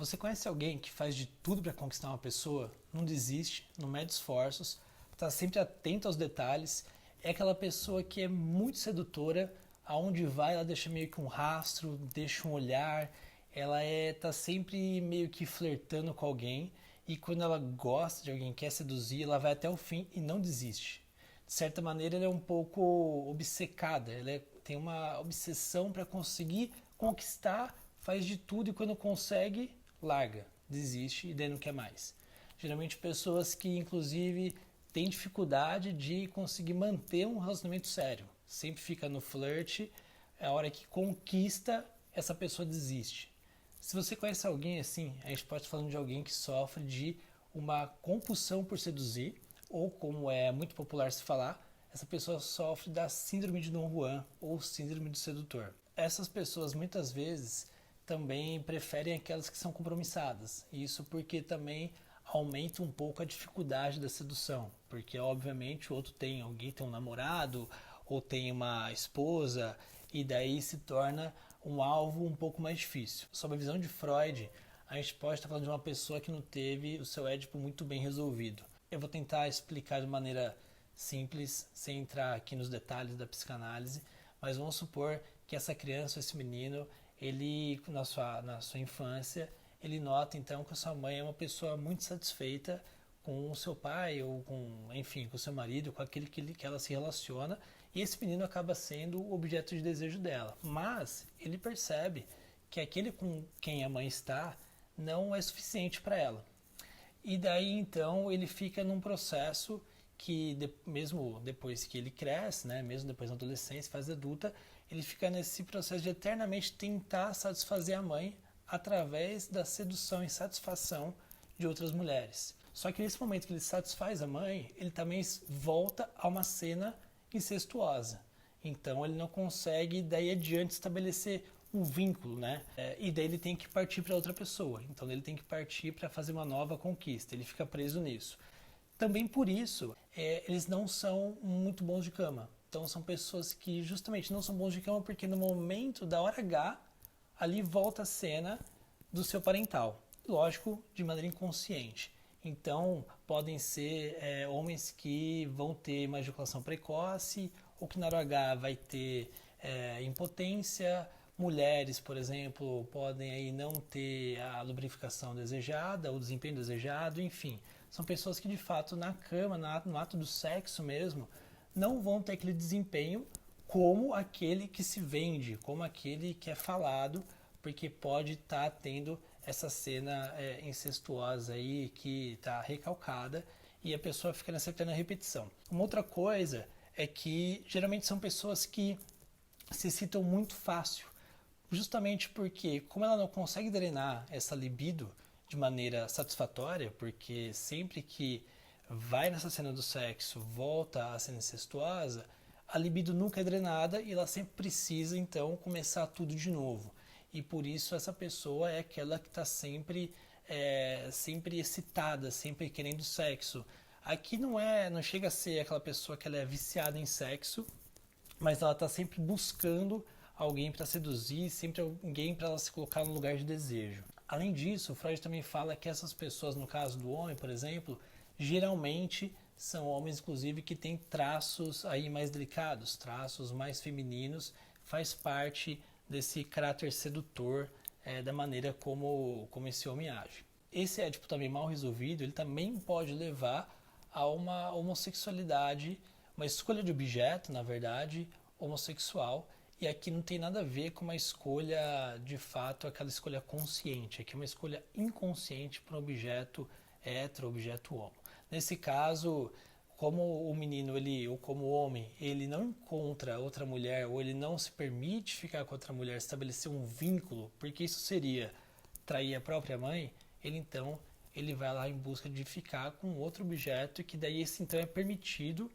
Você conhece alguém que faz de tudo para conquistar uma pessoa, não desiste, não mede esforços, está sempre atento aos detalhes, é aquela pessoa que é muito sedutora, aonde vai ela deixa meio que um rastro, deixa um olhar, ela tá sempre meio que flertando com alguém e quando ela gosta de alguém, quer seduzir, ela vai até o fim e não desiste. De certa maneira, ela é um pouco obcecada, tem uma obsessão para conseguir conquistar, faz de tudo e quando consegue, larga, desiste e daí não quer mais. Geralmente pessoas que, inclusive, têm dificuldade de conseguir manter um relacionamento sério. Sempre fica no flerte, é a hora que conquista, essa pessoa desiste. Se você conhece alguém assim, a gente pode estar falando de alguém que sofre de uma compulsão por seduzir, ou como é muito popular se falar, essa pessoa sofre da síndrome de Dom Juan ou síndrome do sedutor. Essas pessoas muitas vezes também preferem aquelas que são compromissadas. Isso porque também aumenta um pouco a dificuldade da sedução, porque obviamente o outro alguém tem um namorado ou tem uma esposa e daí se torna um alvo um pouco mais difícil. Sob a visão de Freud, a gente pode estar falando de uma pessoa que não teve o seu Édipo muito bem resolvido. Eu vou tentar explicar de maneira simples, sem entrar aqui nos detalhes da psicanálise, mas vamos supor que essa criança, esse menino, ele na sua infância, ele nota então que a sua mãe é uma pessoa muito satisfeita com o seu pai ou com o seu marido, com aquele que ela se relaciona, e esse menino acaba sendo o objeto de desejo dela. Mas ele percebe que aquele com quem a mãe está não é suficiente para ela. E daí então ele fica num processo que mesmo depois que ele cresce, né, mesmo depois da adolescência, fase adulta, ele fica nesse processo de eternamente tentar satisfazer a mãe através da sedução e satisfação de outras mulheres. Só que nesse momento que ele satisfaz a mãe, ele também volta a uma cena incestuosa. Então ele não consegue daí adiante estabelecer um vínculo, né? E daí ele tem que partir para outra pessoa. Então ele tem que partir para fazer uma nova conquista. Ele fica preso nisso. Também por isso, eles não são muito bons de cama. Então são pessoas que justamente não são bons de cama porque no momento da hora H, ali volta a cena do seu parental. Lógico, de maneira inconsciente. Então podem ser homens que vão ter uma ejaculação precoce ou que na hora H vai ter impotência. Mulheres, por exemplo, podem aí não ter a lubrificação desejada, o desempenho desejado, enfim. São pessoas que de fato na cama, no ato do sexo mesmo, não vão ter aquele desempenho como aquele que se vende, como aquele que é falado, porque pode estar tendo essa cena incestuosa aí que está recalcada e a pessoa fica nessa eterna repetição. Uma outra coisa é que geralmente são pessoas que se excitam muito fácil, justamente porque como ela não consegue drenar essa libido de maneira satisfatória, porque sempre que vai nessa cena do sexo, volta à cena incestuosa, a libido nunca é drenada e ela sempre precisa então começar tudo de novo. E por isso essa pessoa é aquela que está sempre excitada, sempre querendo sexo. Aqui não chega a ser aquela pessoa que ela é viciada em sexo, mas ela está sempre buscando alguém para seduzir, sempre alguém para ela se colocar no lugar de desejo. Além disso, o Freud também fala que essas pessoas, no caso do homem, por exemplo, geralmente são homens, inclusive, que têm traços aí mais delicados, traços mais femininos, faz parte desse caráter sedutor da maneira como esse homem age. Esse édipo também mal resolvido, ele também pode levar a uma homossexualidade, uma escolha de objeto, na verdade, homossexual, e aqui não tem nada a ver com uma escolha, de fato, aquela escolha consciente. Aqui é uma escolha inconsciente para um objeto hétero, objeto homo. Nesse caso, como o menino, ou como o homem, ele não encontra outra mulher, ou ele não se permite ficar com outra mulher, estabelecer um vínculo, porque isso seria trair a própria mãe, ele vai lá em busca de ficar com outro objeto, e que daí esse então é permitido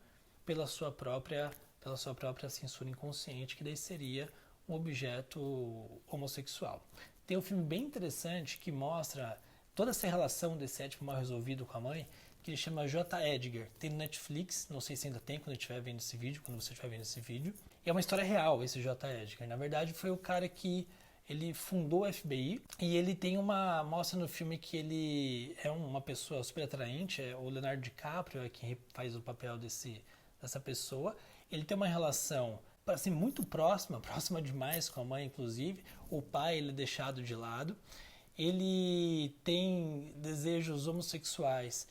pela sua própria censura inconsciente, que daí seria um objeto homossexual. Tem um filme bem interessante que mostra toda essa relação desse édipo mal resolvido com a mãe, que ele chama J. Edgar. Tem no Netflix, não sei se ainda tem quando você estiver vendo esse vídeo. E é uma história real, esse J. Edgar. Na verdade, foi o cara que ele fundou o FBI e ele tem mostra no filme que ele é uma pessoa super atraente, o Leonardo DiCaprio é quem faz o papel dessa pessoa. Ele tem uma relação assim, muito próxima, próxima demais com a mãe, inclusive. O pai ele é deixado de lado. Ele tem desejos homossexuais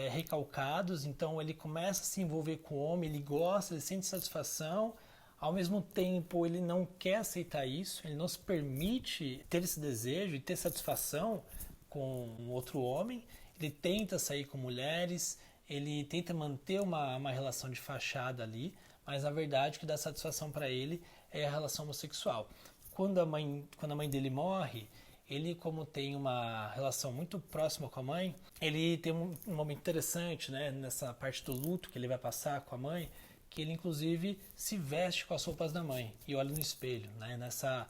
recalcados, então ele começa a se envolver com o homem, ele gosta, ele sente satisfação. Ao mesmo tempo, ele não quer aceitar isso, ele não se permite ter esse desejo e ter satisfação com outro homem. Ele tenta sair com mulheres, ele tenta manter uma relação de fachada ali, mas na verdade o que dá satisfação para ele é a relação homossexual. Quando a mãe dele morre, ele, como tem uma relação muito próxima com a mãe, ele tem um momento interessante, né, nessa parte do luto que ele vai passar com a mãe, que ele inclusive se veste com as roupas da mãe e olha no espelho, né? Nessa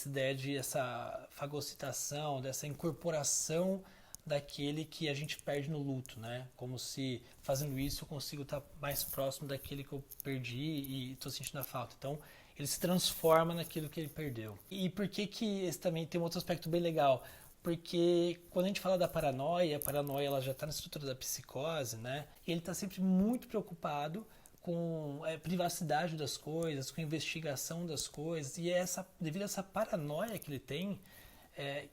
ideia de essa fagocitação, dessa incorporação daquele que a gente perde no luto, né? Como se fazendo isso eu consigo estar mais próximo daquele que eu perdi e estou sentindo a falta. Então ele se transforma naquilo que ele perdeu. E por que esse também tem um outro aspecto bem legal? Porque quando a gente fala da paranoia, a paranoia ela já está na estrutura da psicose, né? E ele está sempre muito preocupado com privacidade das coisas, com investigação das coisas, e devido a essa paranoia que ele tem,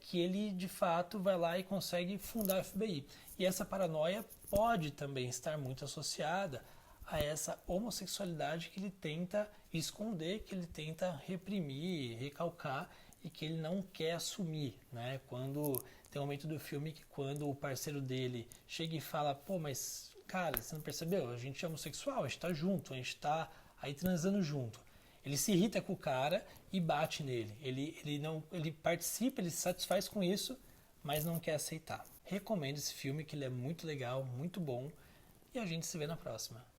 que ele de fato vai lá e consegue fundar o FBI. E essa paranoia pode também estar muito associada a essa homossexualidade que ele tenta esconder, que ele tenta reprimir, recalcar e que ele não quer assumir, né? Quando tem um momento do filme que quando o parceiro dele chega e fala, pô, mas cara, você não percebeu? A gente é homossexual, a gente tá junto, a gente tá aí transando junto. Ele se irrita com o cara e bate nele. Ele participa, ele se satisfaz com isso, mas não quer aceitar. Recomendo esse filme, que ele é muito legal, muito bom, e a gente se vê na próxima.